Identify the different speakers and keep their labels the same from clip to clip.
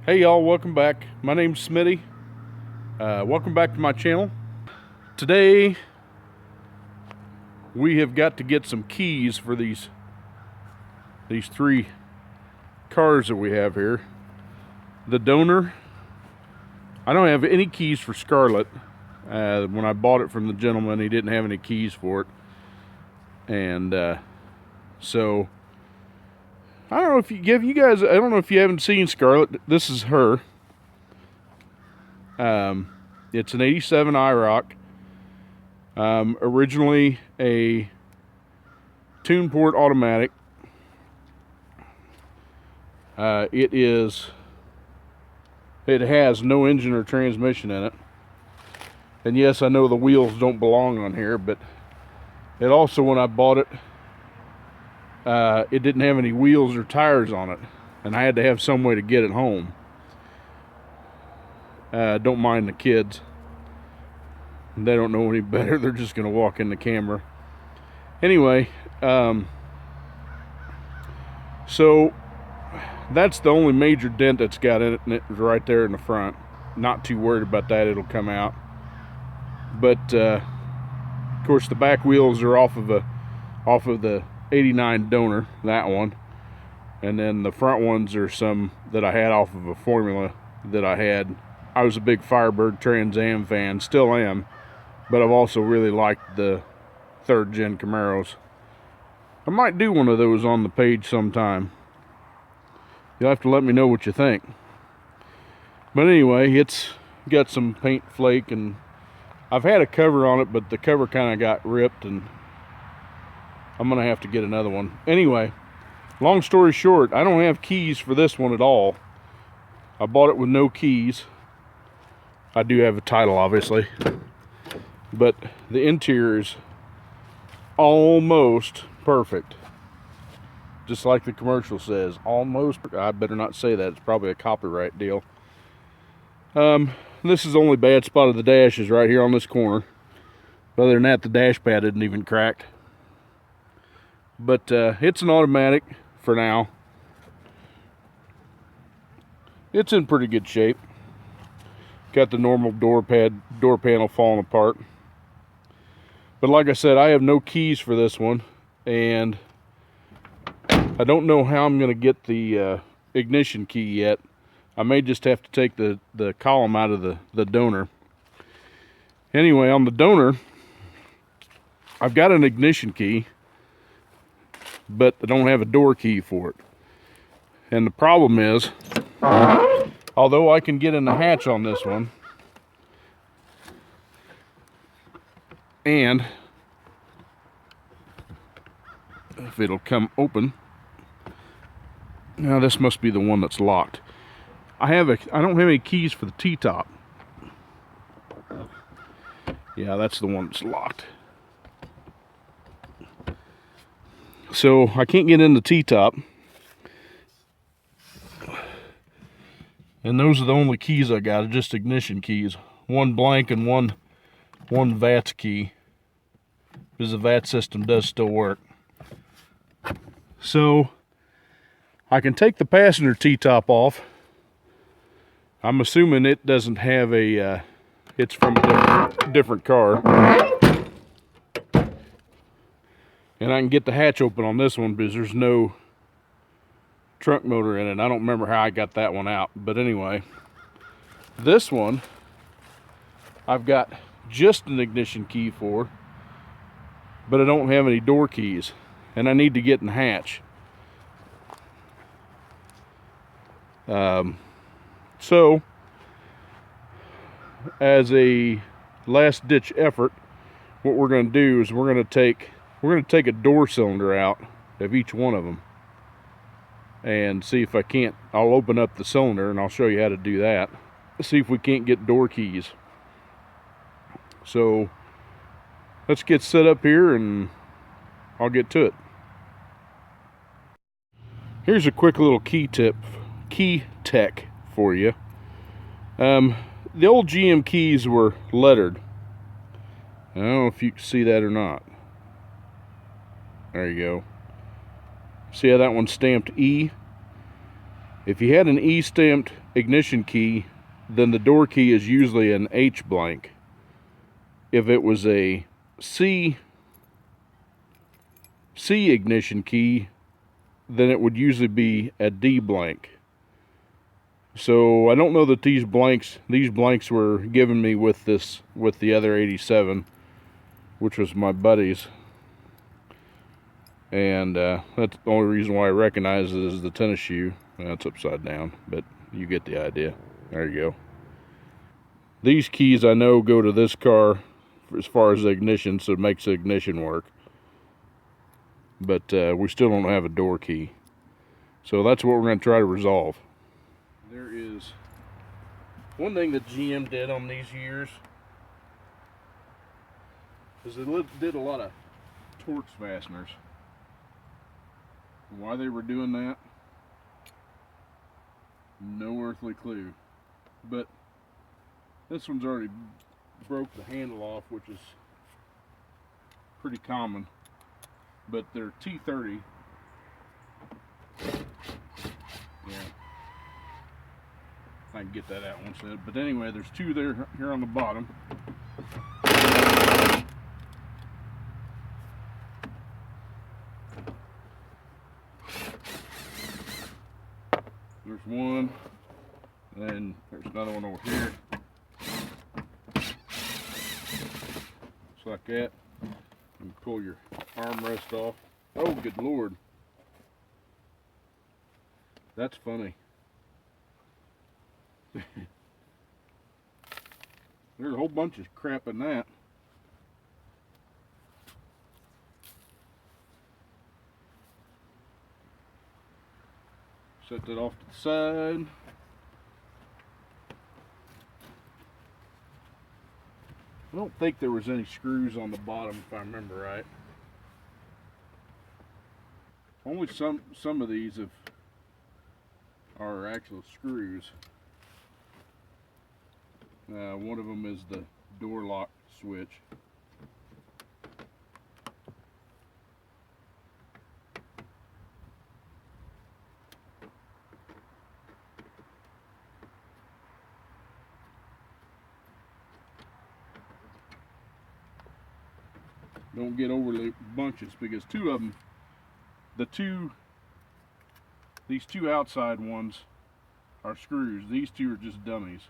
Speaker 1: Hey y'all, welcome back. My name's Smitty. Welcome back to my channel. Today we have got to get some keys for these three cars that we have here. The donor, I don't have any keys for Scarlet. When I bought it from the gentleman, he didn't have any keys for it. And so I don't know if you guys, I don't know if you haven't seen Scarlet. This is her. It's an 87 IROC. Originally a tune port automatic. It has no engine or transmission in it. And yes, I know the wheels don't belong on here, but it also, when I bought it, it didn't have any wheels or tires on it, and I had to have some way to get it home. Don't mind the kids. They don't know any better. They're just going to walk in the camera. Anyway, so that's the only major dent that's got in it, and it's right there in the front. Not too worried about that. It'll come out. But of course, the back wheels are off of the 89 donor, that one, and then the front ones are some that I had off of a Formula that I had. I was a big Firebird Trans Am fan, still am, but I've also really liked the 3rd gen Camaros. I might do one of those on the page sometime. You'll have to let me know what you think. But anyway, it's got some paint flake, and I've had a cover on it, but the cover kind of got ripped, and I'm gonna have to get another one. Anyway, long story short, I don't have keys for this one at all. I bought it with no keys. I do have a title, obviously, but the interior is almost perfect. Just like the commercial says, almost. I better not say that. It's probably a copyright deal. This is the only bad spot of the dash is right here on this corner. Other than that, the dash pad isn't even cracked. But it's an automatic for now. It's in pretty good shape. Got the normal door panel falling apart. But like I said, I have no keys for this one, and I don't know how I'm going to get the ignition key yet. I may just have to take the column out of the donor. Anyway, on the donor, I've got an ignition key, but I don't have a door key for it. And the problem is, although I can get in the hatch on this one, and if it'll come open, now this must be the one that's locked. I don't have any keys for the T-top. Yeah, that's the one that's locked. So I can't get in the T-top. And those are the only keys I got, just ignition keys. One blank and one VATS key, because the VATS system does still work. So I can take the passenger T-top off. I'm assuming it doesn't have a, it's from a different car. And I can get the hatch open on this one because there's no trunk motor in it. I don't remember how I got that one out, but anyway, this one I've got just an ignition key for, but I don't have any door keys, and I need to get in the hatch. So as a last ditch effort, what we're going to do is we're going to take a door cylinder out of each one of them and see if I can't. I'll open up the cylinder and I'll show you how to do that. See if we can't get door keys. So let's get set up here and I'll get to it. Here's a quick little key tech for you. The old GM keys were lettered. I don't know if you can see that or not. There you go. See how that one's stamped E? If you had an E stamped ignition key, then the door key is usually an H blank. If it was a C ignition key, then it would usually be a D blank. So I don't know that these blanks were given me with the other 87, which was my buddy's. And that's the only reason why I recognize it is the tennis shoe. That's upside down, but you get the idea. There you go. These keys I know go to this car as far as the ignition, so it makes the ignition work. But we still don't have a door key. So that's what we're going to try to resolve. There is one thing that GM did on these years is they did a lot of Torx fasteners. Why they were doing that, no earthly clue. But this one's already broke the handle off, which is pretty common. But they're T30. Yeah, I can get that out one set. But anyway, there's two there here on the bottom. There's one, and then there's another one over here. Just like that. And pull your armrest off. Oh, good Lord. That's funny. There's a whole bunch of crap in that. Set that off to the side. I don't think there was any screws on the bottom, if I remember right. Only some of these are actual screws. One of them is the door lock switch. Don't get overly bunches, because two of them, these two outside ones are screws. These two are just dummies.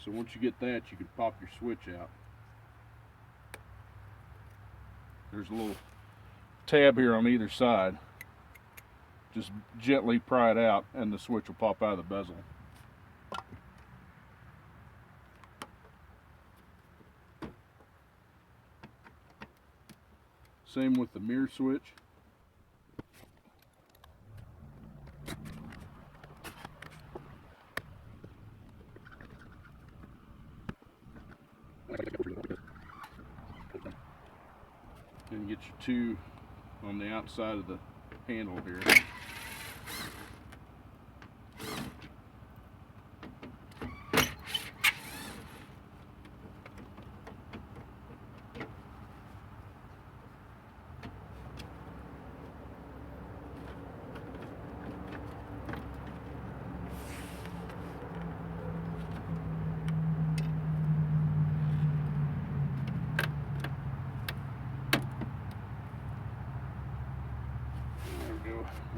Speaker 1: So once you get that, you can pop your switch out. There's a little tab here on either side. Just gently pry it out and the switch will pop out of the bezel. Same with the mirror switch. And get your two on the outside of the handle here.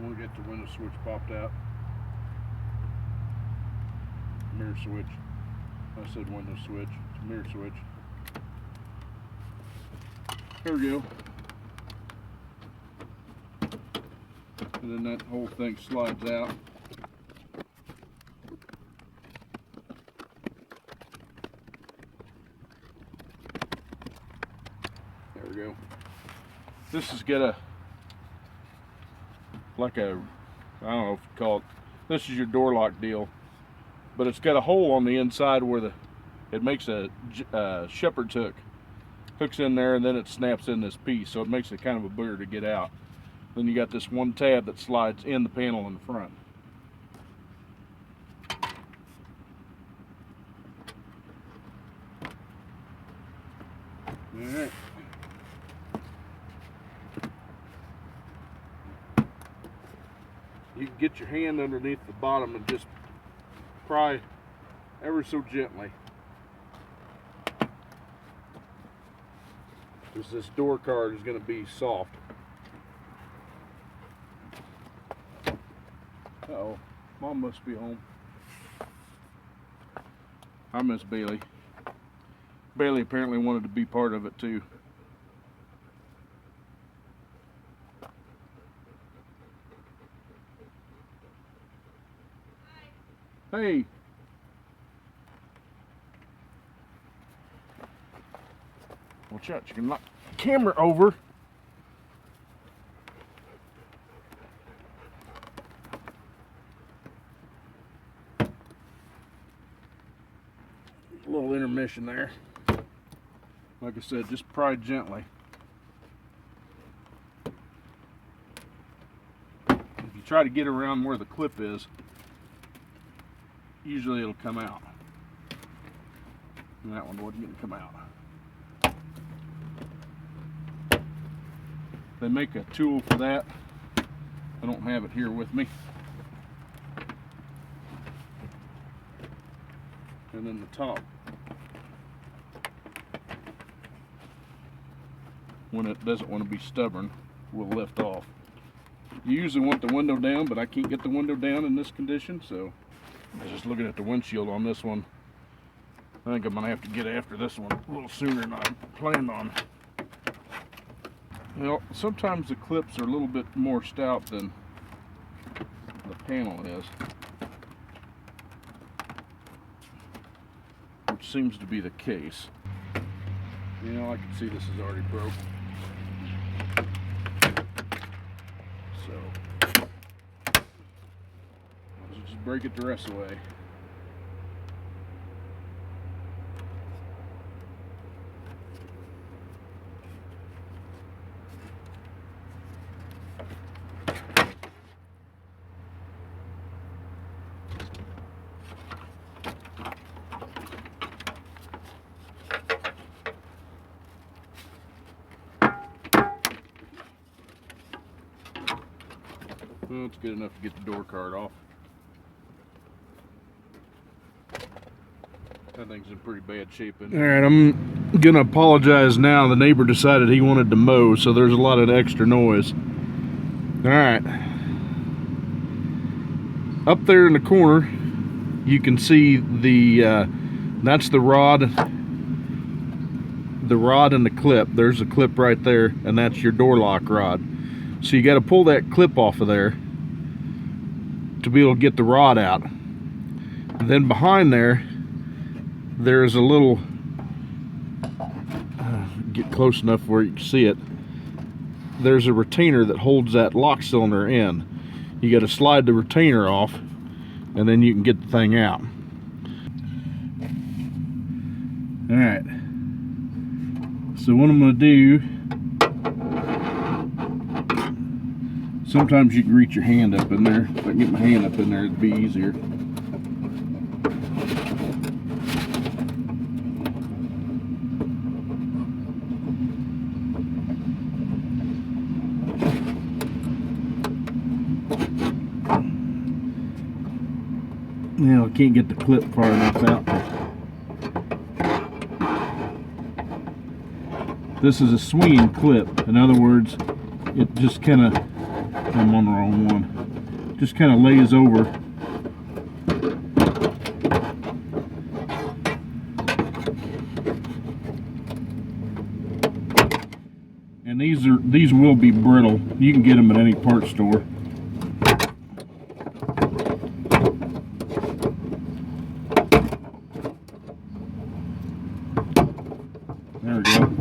Speaker 1: We'll get the window switch popped out. Mirror switch. I said window switch. It's a mirror switch. There we go. And then that whole thing slides out. There we go. This has got like a, I don't know if you call it, this is your door lock deal, but it's got a hole on the inside where it makes a shepherd's hook. Hooks in there and then it snaps in this piece, so it makes it kind of a booger to get out. Then you got this one tab that slides in the panel in the front. Alright. you get your hand underneath the bottom and just pry ever so gently. Because this door card is going to be soft. Uh-oh, Mom must be home. I miss Bailey. Bailey apparently wanted to be part of it too. Hey. Watch out, you can knock the camera over. A little intermission there. Like I said, just pry gently. If you try to get around where the clip is, usually it'll come out. And that one wasn't going to come out. They make a tool for that. I don't have it here with me. And then the top, when it doesn't want to be stubborn, will lift off. You usually want the window down, but I can't get the window down in this condition, so I was just looking at the windshield on this one. I think I'm going to have to get after this one a little sooner than I planned on. You know, sometimes the clips are a little bit more stout than the panel is, which seems to be the case. You know, I can see this is already broke. So, I'll just break it the rest of the way. Well, it's good enough to get the door card off. That thing's in pretty bad shape. Alright, I'm gonna apologize now. The neighbor decided he wanted to mow, so there's a lot of extra noise. Alright. Up there in the corner, you can see the, that's the rod. The rod and the clip. There's a clip right there, and that's your door lock rod. So you got to pull that clip off of there to be able to get the rod out. And then behind there, there's a little, get close enough where you can see it, there's a retainer that holds that lock cylinder in. You got to slide the retainer off, and then you can get the thing out. Alright, so what I'm going to do, sometimes you can reach your hand up in there. If I can get my hand up in there, it'd be easier. Now I can't get the clip far enough out. This is a swinging clip. In other words, it just kind of, I'm on the wrong one, just kind of lays over. And these will be brittle. You can get them at any part store. There we go.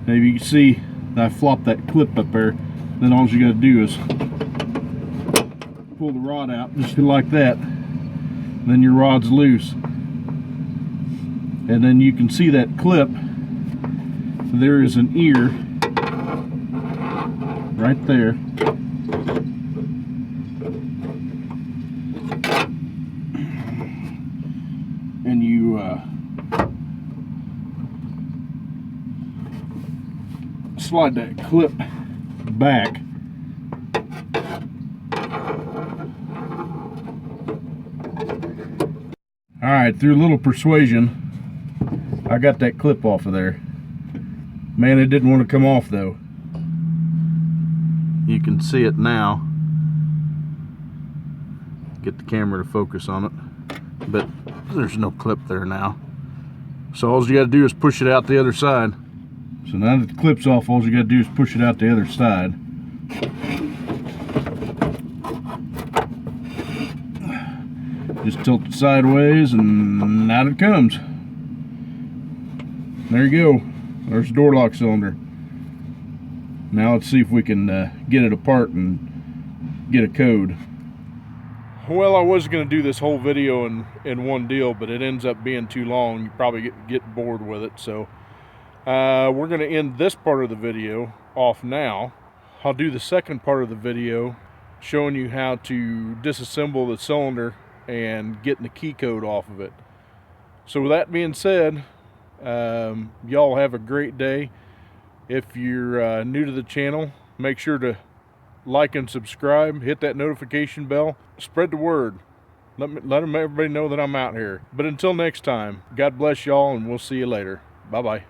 Speaker 1: Now you can see I flopped that clip up there. Then all you got to do is pull the rod out just like that. Then your rod's loose. And then you can see that clip. There is an ear right there. And you slide that clip back, All right, through a little persuasion, I got that clip off of there. Man, it didn't want to come off though. You can see it now. Get the camera to focus on it, but there's no clip there now. So all you got to do is push it out the other side. So now that the clip's off, all you got to do is push it out the other side. Just tilt it sideways and out it comes. There you go. There's the door lock cylinder. Now let's see if we can get it apart and get a code. Well, I was going to do this whole video in one deal, but it ends up being too long. You probably get bored with it. So we're going to end this part of the video off now. I'll do the second part of the video showing you how to disassemble the cylinder and getting the key code off of it. So with that being said, y'all have a great day. If you're new to the channel, make sure to like and subscribe, hit that notification bell, spread the word. Let everybody know that I'm out here. But until next time, God bless y'all, and we'll see you later. Bye-bye.